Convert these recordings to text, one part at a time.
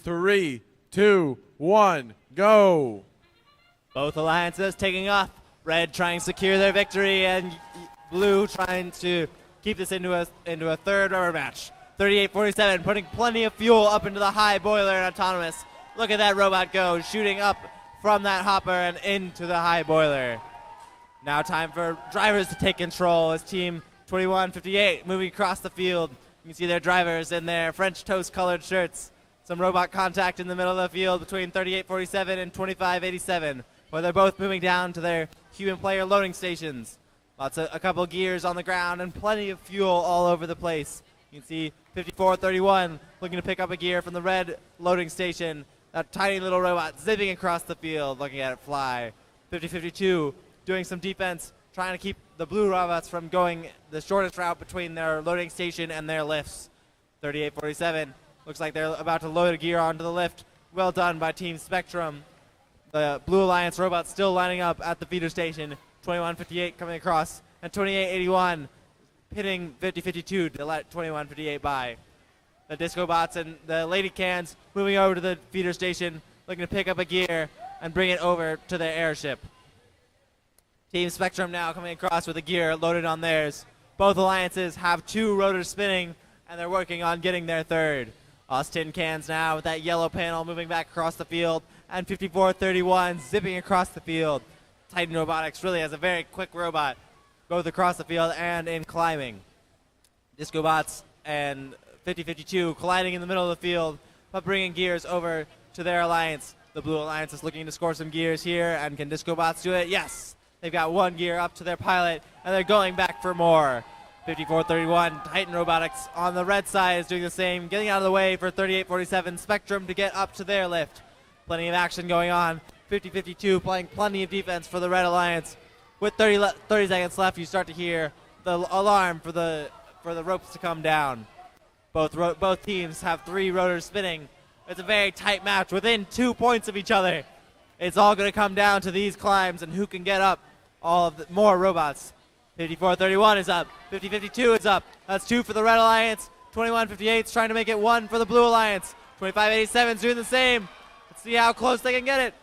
3, 2, 1, go. Both alliances taking off. Red trying to secure their victory, and blue trying to keep this into a third rubber match. 38-47, putting plenty of fuel up into the high boiler and autonomous. Look at that robot go, shooting up from that hopper and into the high boiler. Now time for drivers to take control as Team 2158 moving across the field. You can see their drivers in their French toast colored shirts. Some robot contact in the middle of the field between 38-47 and 25-87, where they're both moving down to their human player loading stations. A couple gears on the ground and plenty of fuel all over the place. You can see 54-31 looking to pick up a gear from the red loading station. That tiny little robot zipping across the field, looking at it fly. 50-52 doing some defense, trying to keep the blue robots from going the shortest route between their loading station and their lifts. 38-47 looks like they're about to load a gear onto the lift. Well done by Team Spectrum. The Blue Alliance robots still lining up at the feeder station. 21-58 coming across, and 28-81 hitting 50-52 to let 21-58 by. The Disco Bots and the Lady Cans moving over to the feeder station, looking to pick up a gear and bring it over to their airship. Team Spectrum now coming across with a gear loaded on theirs. Both alliances have 2 rotors spinning, and they're working on getting their third. Us Tin Cans now with that yellow panel moving back across the field, and 54-31 zipping across the field. Titan Robotics really has a very quick robot, both across the field and in climbing. Disco Bots and 50-52 colliding in the middle of the field, but bringing gears over to their alliance. The Blue Alliance is looking to score some gears here, and can Disco Bots do it? Yes! They've got 1 gear up to their pilot, and they're going back for more. 54-31, Titan Robotics on the red side is doing the same, getting out of the way for 38-47 Spectrum to get up to their lift. Plenty of action going on. 50-52 playing plenty of defense for the Red Alliance. With 30 seconds left, you start to hear the alarm for the ropes to come down. Both teams have 3 rotors spinning. It's a very tight match within 2 points of each other. It's all going to come down to these climbs and who can get up all of the more robots. 54-31 is up. 50-52 is up. That's 2 for the Red Alliance. 21-58 is trying to make it 1 for the Blue Alliance. 25-87 is doing the same. Let's see how close they can get it.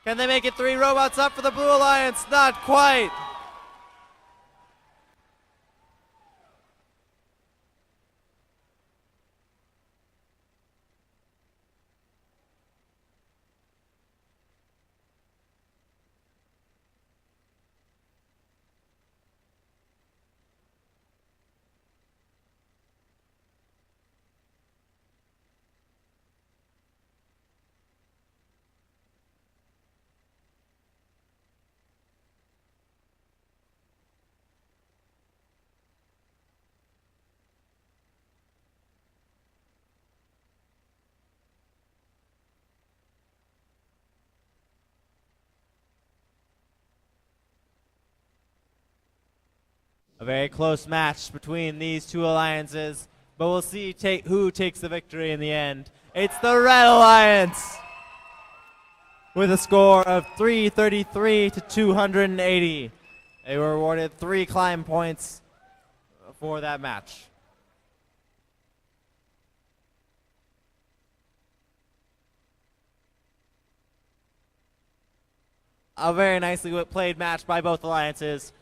Can they make it 3 robots up for the Blue Alliance? Not quite. A very close match between these 2 alliances, but we'll see who takes the victory in the end. It's the Red Alliance with a score of 333 to 280. They were awarded 3 climb points for that match. A very nicely played match by both alliances.